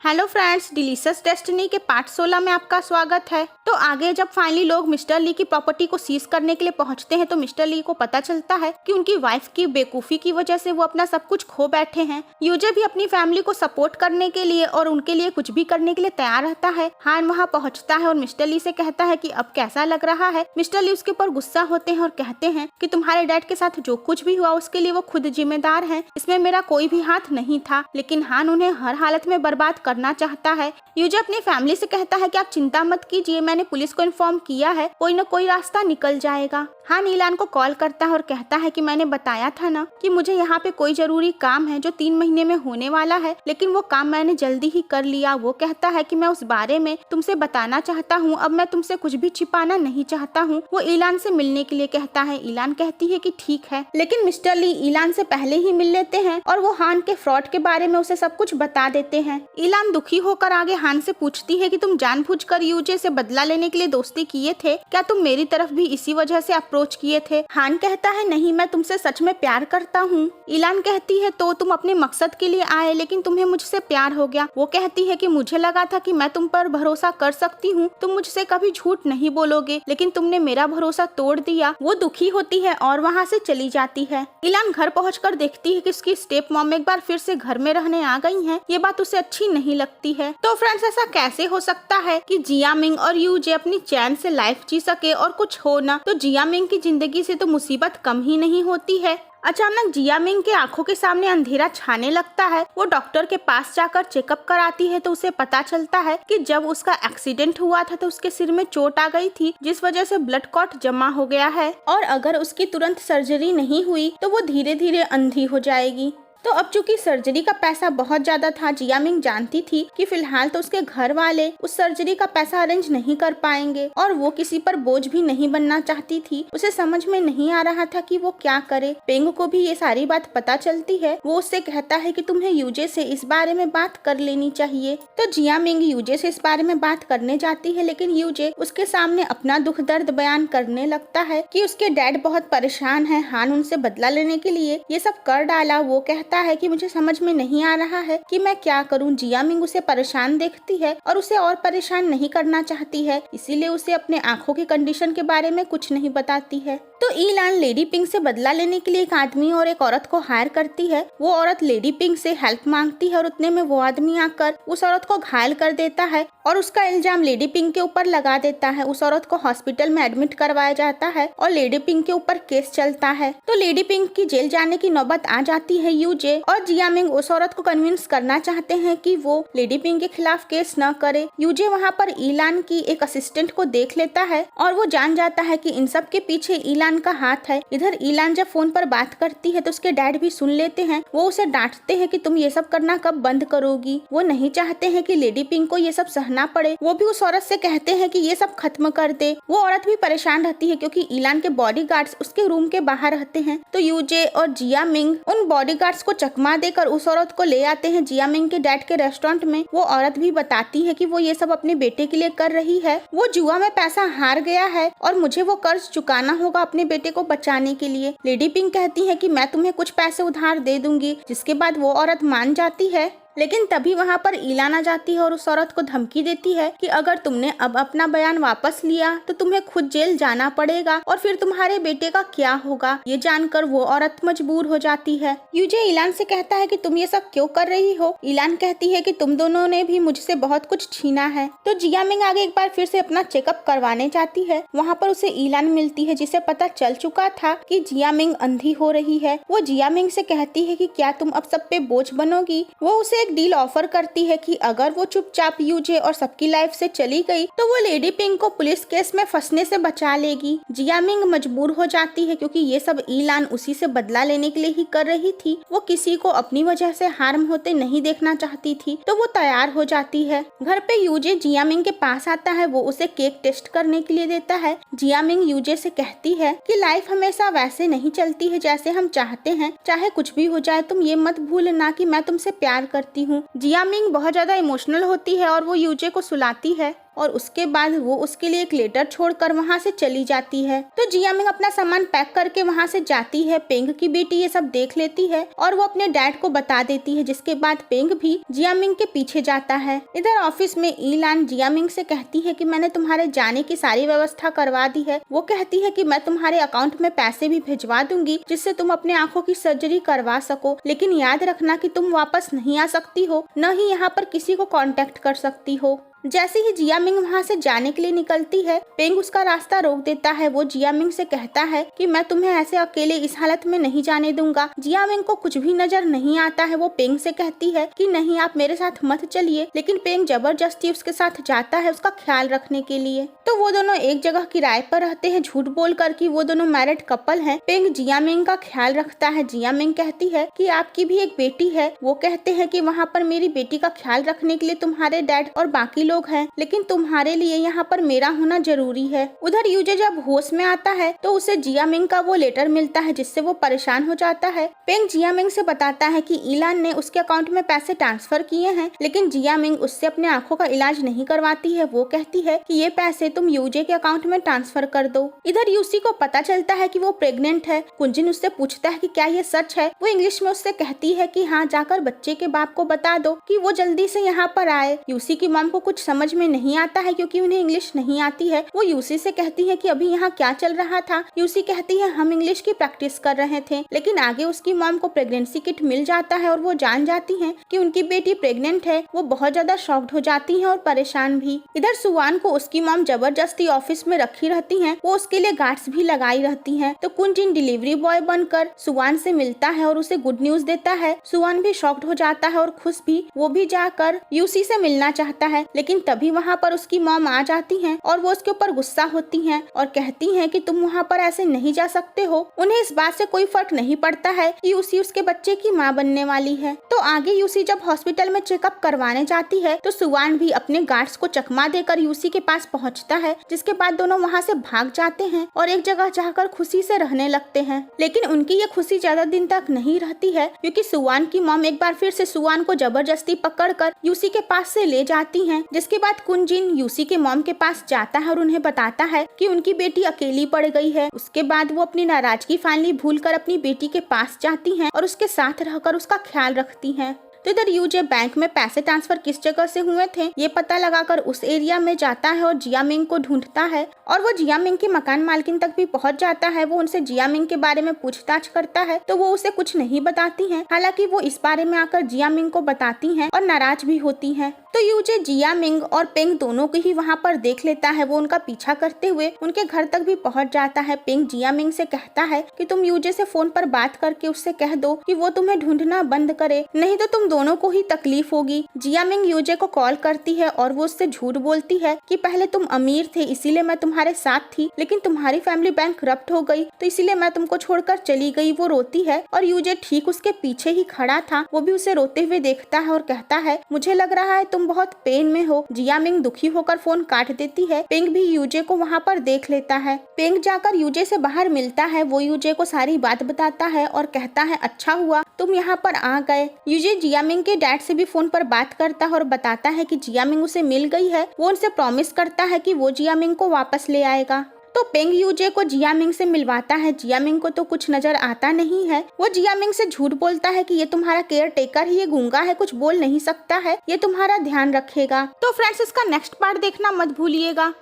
Hello friends, delicious destiny के part 16 में आपका स्वागत है। तो आगे जब फाइनली लोग मिस्टर ली की प्रॉपर्टी को सीज करने के लिए पहुंचते हैं तो मिस्टर ली को पता चलता है कि उनकी वाइफ की बेवकूफ़ी की वजह से वो अपना सब कुछ खो बैठे हैं। यूजे भी अपनी फैमिली को सपोर्ट करने के लिए और उनके लिए कुछ भी करने के लिए तैयार रहता है। हान वहाँ पहुँचता है और मिस्टर ली से कहता है कि अब कैसा लग रहा है। मिस्टर ली उसके ऊपर गुस्सा होते हैं और कहते हैं कि तुम्हारे डैड के साथ जो कुछ भी हुआ उसके लिए वो खुद जिम्मेदार है, इसमें मेरा कोई भी हाथ नहीं था। लेकिन हान उन्हें हर हालत में बर्बाद करना चाहता है। यूजे अपनी फैमिली से कहता है कि आप चिंता मत कीजिए, मैंने पुलिस को इन्फॉर्म किया है, कोई न कोई रास्ता निकल जाएगा। हान ईलान को कॉल करता है और कहता है कि मैंने बताया था ना कि मुझे यहाँ पे कोई जरूरी काम है जो 3 महीने में होने वाला है, लेकिन वो काम मैंने जल्दी ही कर लिया। वो कहता है कि मैं उस बारे में तुमसे बताना चाहता हूँ, अब मैं तुमसे कुछ भी छिपाना नहीं चाहता हूँ। वो ईलान से मिलने के लिए कहता है। ईलान कहती है कि ठीक है, लेकिन मिस्टर ली ईलान से पहले ही मिल लेते हैं और वो हान के फ्रॉड के बारे में उसे सब कुछ बता देते हैं। ईलान दुखी होकर आगे हान से पूछती है कि तुम जानबूझकर यूजे से बदला लेने के लिए दोस्ती किए थे, क्या तुम मेरी तरफ भी इसी वजह से अप्रोच किए थे? हान कहता है नहीं, मैं तुमसे सच में प्यार करता हूँ। ईलान कहती है तो तुम अपने मकसद के लिए आए, लेकिन तुम्हें मुझसे प्यार हो गया। वो कहती है कि मुझे लगा था कि मैं तुम पर भरोसा कर सकती हूँ, तुम मुझसे कभी झूठ नहीं बोलोगे, लेकिन तुमने मेरा भरोसा तोड़ दिया। वो दुखी होती है और वहाँ से चली जाती है। ईलान घर पहुँचकर देखती है कि उसकी स्टेप मॉम एक बार फिर से घर में रहने आ गई है। ये बात उसे अच्छी नहीं लगती है। तो फ्रेंड्स, ऐसा कैसे हो सकता है कि जियामिंग और यूजे अपनी चैन से लाइफ जी सके और कुछ हो ना? तो जियामिंग की जिंदगी से तो मुसीबत कम ही नहीं होती है। अचानक जियामिंग के आंखों के सामने अंधेरा छाने लगता है। वो डॉक्टर के पास जाकर चेकअप कराती है तो उसे पता चलता है कि जब उसका एक्सीडेंट हुआ था तो उसके सिर में चोट आ गई थी, जिस वजह से ब्लड क्लॉट जमा हो गया है और अगर उसकी तुरंत सर्जरी नहीं हुई तो वो धीरे धीरे अंधी हो जाएगी। तो अब चूंकि सर्जरी का पैसा बहुत ज्यादा था, जियामिंग जानती थी कि फिलहाल तो उसके घर वाले उस सर्जरी का पैसा अरेंज नहीं कर पाएंगे और वो किसी पर बोझ भी नहीं बनना चाहती थी। उसे समझ में नहीं आ रहा था कि वो क्या करे। पेंग को भी ये सारी बात पता चलती है। वो उससे कहता है कि तुम्हें यूजे से इस बारे में बात कर लेनी चाहिए। तो जियामिंग यूजे से इस बारे में बात करने जाती है, लेकिन यूजे उसके सामने अपना दुख दर्द बयान करने लगता है कि उसके डैड बहुत परेशान है, हान उनसे बदला लेने के लिए ये सब कर डाला। वो कहता है कि मुझे समझ में नहीं आ रहा है कि मैं क्या करूं। जियामिंग उसे परेशान देखती है और उसे और परेशान नहीं करना चाहती है, इसीलिए उसे अपने आंखों की कंडीशन के बारे में कुछ नहीं बताती है। तो ईलान लेडी पिंक से बदला लेने के लिए एक आदमी और एक औरत को हायर करती है। वो औरत लेडी पिंक से हेल्प मांगती है और उतने में वो आदमी आकर उस औरत को घायल कर देता है और उसका इल्जाम लेडी पिंक के ऊपर लगा देता है। उस औरत को हॉस्पिटल में एडमिट करवाया जाता है और लेडी पिंक के ऊपर केस चलता है। तो लेडी पिंक की जेल जाने की नौबत आ जाती है। यूजे और जियामिंग उस औरत को कन्विंस करना चाहते हैं कि वो लेडी पिंक के खिलाफ केस न करे। यूजे वहाँ पर ईलान की एक असिस्टेंट को देख लेता है और वो जान जाता है कि इन सब के पीछे ईलान का हाथ है। इधर ईलान जब फोन पर बात करती है तो उसके डैड भी सुन लेते हैं। वो उसे डांटते हैं कि तुम ये सब करना कब बंद करोगी। वो नहीं चाहते हैं कि लेडी पिंक को ये सब सहना पड़े। वो भी उस औरत से कहते हैं कि ये सब खत्म कर दे। वो औरत भी परेशान रहती है क्योंकि ईलान के बॉडीगार्ड्स उसके रूम के बाहर रहते हैं। तो यूजे और जियामिंग उन बॉडीगार्ड्स को चकमा देकर उस औरत को ले आते हैं जियामिंग के डैड के रेस्टोरेंट में। वो औरत भी बताती है कि वो ये सब अपने बेटे के लिए कर रही है। वो जुआ में पैसा हार गया है और मुझे वो कर्ज चुकाना होगा अपने बेटे को बचाने के लिए। लेडी पिंक कहती है कि मैं तुम्हें कुछ पैसे उधार दे दूंगी, जिसके बाद वो औरत मान जाती है। लेकिन तभी वहाँ पर ईलान आ जाती है और उस औरत को धमकी देती है कि अगर तुमने अब अपना बयान वापस लिया तो तुम्हें खुद जेल जाना पड़ेगा और फिर तुम्हारे बेटे का क्या होगा। ये जानकर वो औरत मजबूर हो जाती है। यूजे ईलान से कहता है कि तुम ये सब क्यों कर रही हो। ईलान कहती है कि तुम दोनों ने भी मुझसे बहुत कुछ छीना है। तो जियामिंग आगे एक बार फिर से अपना चेकअप करवाने जाती है। वहाँ पर उसे ईलान मिलती है, जिसे पता चल चुका था कि जियामिंग अंधी हो रही है। वो जियामिंग से कहती है कि क्या तुम अब सब पे बोझ बनोगी। वो उसे डील ऑफर करती है कि अगर वो चुपचाप यूजे और सबकी लाइफ से चली गई तो वो लेडी पिंक को पुलिस केस में फंसने से बचा लेगी। जियामिंग मजबूर हो जाती है क्योंकि ये सब ईलान उसी से बदला लेने के लिए ही कर रही थी। वो किसी को अपनी वजह से हार्म होते नहीं देखना चाहती थी, तो वो तैयार हो जाती है। घर पे यूजे जियामिंग के पास आता है। वो उसे केक टेस्ट करने के लिए देता है। जियामिंग यूजे से कहती है कि लाइफ हमेशा वैसे नहीं चलती है जैसे हम चाहते हैं, चाहे कुछ भी हो जाए तुम ये मत भूलना कि मैं तुमसे प्यार करती हूँ। जियामिंग बहुत ज्यादा इमोशनल होती है और वो यूजे को सुलाती है। और उसके बाद वो उसके लिए एक लेटर छोड़कर वहाँ से चली जाती है। तो जियामिंग अपना सामान पैक करके वहाँ से जाती है। पेंग की बेटी ये सब देख लेती है और वो अपने डैड को बता देती है, जिसके बाद पेंग भी जियामिंग के पीछे जाता है। इधर ऑफिस में ईलान जियामिंग से कहती है कि मैंने तुम्हारे जाने की सारी व्यवस्था करवा दी है। वो कहती है कि मैं तुम्हारे अकाउंट में पैसे भी भिजवा दूंगी जिससे तुम अपने आंखों की सर्जरी करवा सको, लेकिन याद रखना कि तुम वापस नहीं आ सकती हो, न ही यहाँ पर किसी को कांटेक्ट कर सकती हो। जैसे ही जियामिंग वहाँ से जाने के लिए निकलती है, पेंग उसका रास्ता रोक देता है। वो जियामिंग से कहता है कि मैं तुम्हें ऐसे अकेले इस हालत में नहीं जाने दूंगा। जियामिंग को कुछ भी नजर नहीं आता है। वो पेंग से कहती है कि नहीं, आप मेरे साथ मत चलिए, लेकिन पेंग जबरदस्ती उसके साथ जाता है उसका ख्याल रखने के लिए। तो वो दोनों एक जगह किराए पर रहते हैं, झूठ बोल कर कि वो दोनों मैरिड कपल हैं। पेंग जियामिंग का ख्याल रखता है। जियामिंग कहती है कि आपकी भी एक बेटी है। वो कहते हैं कि वहाँ पर मेरी बेटी का ख्याल रखने के लिए तुम्हारे डैड और बाकी लोग हैं, लेकिन तुम्हारे लिए यहाँ पर मेरा होना जरूरी है। उधर यूजे जब होश में आता है तो उसे जियामिंग का वो लेटर मिलता है, जिससे वो परेशान हो जाता है। पेंग जियामिंग से बताता है कि ईलान ने उसके अकाउंट में पैसे ट्रांसफर किए हैं, लेकिन जियामिंग उससे अपने आंखों का इलाज नहीं करवाती है। वो कहती है कि ये पैसे तुम यूजे के अकाउंट में ट्रांसफर कर दो। इधर यूसी को पता चलता है कि वो प्रेग्नेंट है। कुंजिन उससे पूछता है कि क्या ये सच है। वो इंग्लिश में उससे कहती है कि हाँ, जाकर बच्चे के बाप को बता दो कि वो जल्दी से यहाँ पर आए। यूसी की मॉम को कुछ समझ में नहीं आता है क्योंकि उन्हें इंग्लिश नहीं आती है। वो यूसी से कहती है कि अभी यहाँ क्या चल रहा था। यूसी कहती है हम इंग्लिश की प्रैक्टिस कर रहे थे, लेकिन आगे उसकी मॉम को प्रेगनेंसी किट मिल जाता है और वो जान जाती हैं कि उनकी बेटी प्रेग्नेंट है। वो बहुत ज्यादा शॉक्ड हो जाती हैं और परेशान भी। इधर सुवान को उसकी मॉम जबरदस्ती ऑफिस में रखी रहती हैं। वो उसके लिए गार्ड्स भी लगाई रहती हैं। तो कुंजिन डिलीवरी बॉय बनकर सुवान से मिलता है और उसे गुड न्यूज देता है। सुवान भी शॉक्ड हो जाता है और खुश भी। वो भी जाकर यूसी से मिलना चाहता है, लेकिन तभी वहाँ पर उसकी मॉम आ जाती हैं और वो उसके ऊपर गुस्सा होती हैं और कहती हैं कि तुम वहाँ पर ऐसे नहीं जा सकते हो। उन्हें इस बात से कोई फर्क नहीं पड़ता है कि यूसी उसके बच्चे की माँ बनने वाली है। तो आगे यूसी जब हॉस्पिटल में चेकअप करवाने जाती है तो सुवान भी अपने गार्ड्स को चकमा देकर यूसी के पास पहुँचता है, जिसके बाद दोनों वहाँ से भाग जाते हैं और एक जगह जाकर खुशी से रहने लगते हैं। लेकिन उनकी ये खुशी ज्यादा दिन तक नहीं रहती है, क्योंकि सुवान की मॉम एक बार फिर से सुवान को जबरदस्ती पकड़कर यूसी के पास से ले जाती हैं। जिसके बाद कुंजिन यूसी के मॉम के पास जाता है और उन्हें बताता है कि उनकी बेटी अकेली पड़ गई है। उसके बाद वो अपनी नाराजगी फाइनली भूलकर अपनी बेटी के पास जाती हैं और उसके साथ रहकर उसका ख्याल रखती हैं। तो इधर यूजे बैंक में पैसे ट्रांसफर किस जगह से हुए थे ये पता लगाकर उस एरिया में जाता है और जियामिंग को ढूंढता है और वो जियामिंग की मकान मालकिन तक भी पहुंच जाता है। वो उनसे जियामिंग के बारे में पूछताछ करता है तो वो उसे कुछ नहीं बताती हैं। हालांकि वो इस बारे में आकर जियामिंग को बताती हैं और नाराज भी होती हैं। तो यूजे जियामिंग और पेंग दोनों को ही वहाँ पर देख लेता है। वो उनका पीछा करते हुए उनके घर तक भी पहुँच जाता है। पेंग जियामिंग से कहता है कि तुम यूजे से फोन पर बात करके उससे कह दो कि वो तुम्हें ढूंढना बंद करे, नहीं तो तुम दोनों को ही तकलीफ होगी। जियामिंग यूजे को कॉल करती है और वो उससे झूठ बोलती है कि पहले तुम अमीर थे इसीलिए मैं तुम्हारे साथ थी, लेकिन तुम्हारी फैमिली बैंकरप्ट हो गई तो इसीलिए मैं तुमको छोड़कर चली गई। वो रोती है और यूजे ठीक उसके पीछे ही खड़ा था। वो भी उसे रोते हुए देखता है और कहता है मुझे लग रहा है तुम बहुत पेन में हो। जियामिंग दुखी होकर फोन काट देती है। पेंग भी यूजे को वहाँ पर देख लेता है। पेंग जाकर यूजे से बाहर मिलता है। वो यूजे को सारी बात बताता है और कहता है अच्छा हुआ तुम यहाँ पर आ गए। यूजे जियामिंग के डैड से भी फोन पर बात करता है और बताता है कि जियामिंग उसे मिल गई है। वो उनसे प्रॉमिस करता है कि वो जियामिंग को वापस ले आएगा। तो पेंग यूजे को जियामिंग से मिलवाता है। जियामिंग को तो कुछ नजर आता नहीं है। वो जियामिंग से झूठ बोलता है कि ये तुम्हारा केयर टेकर है, ये गूंगा है, कुछ बोल नहीं सकता है, ये तुम्हारा ध्यान रखेगा। तो फ्रेंड्स इसका नेक्स्ट पार्ट देखना मत भूलिएगा।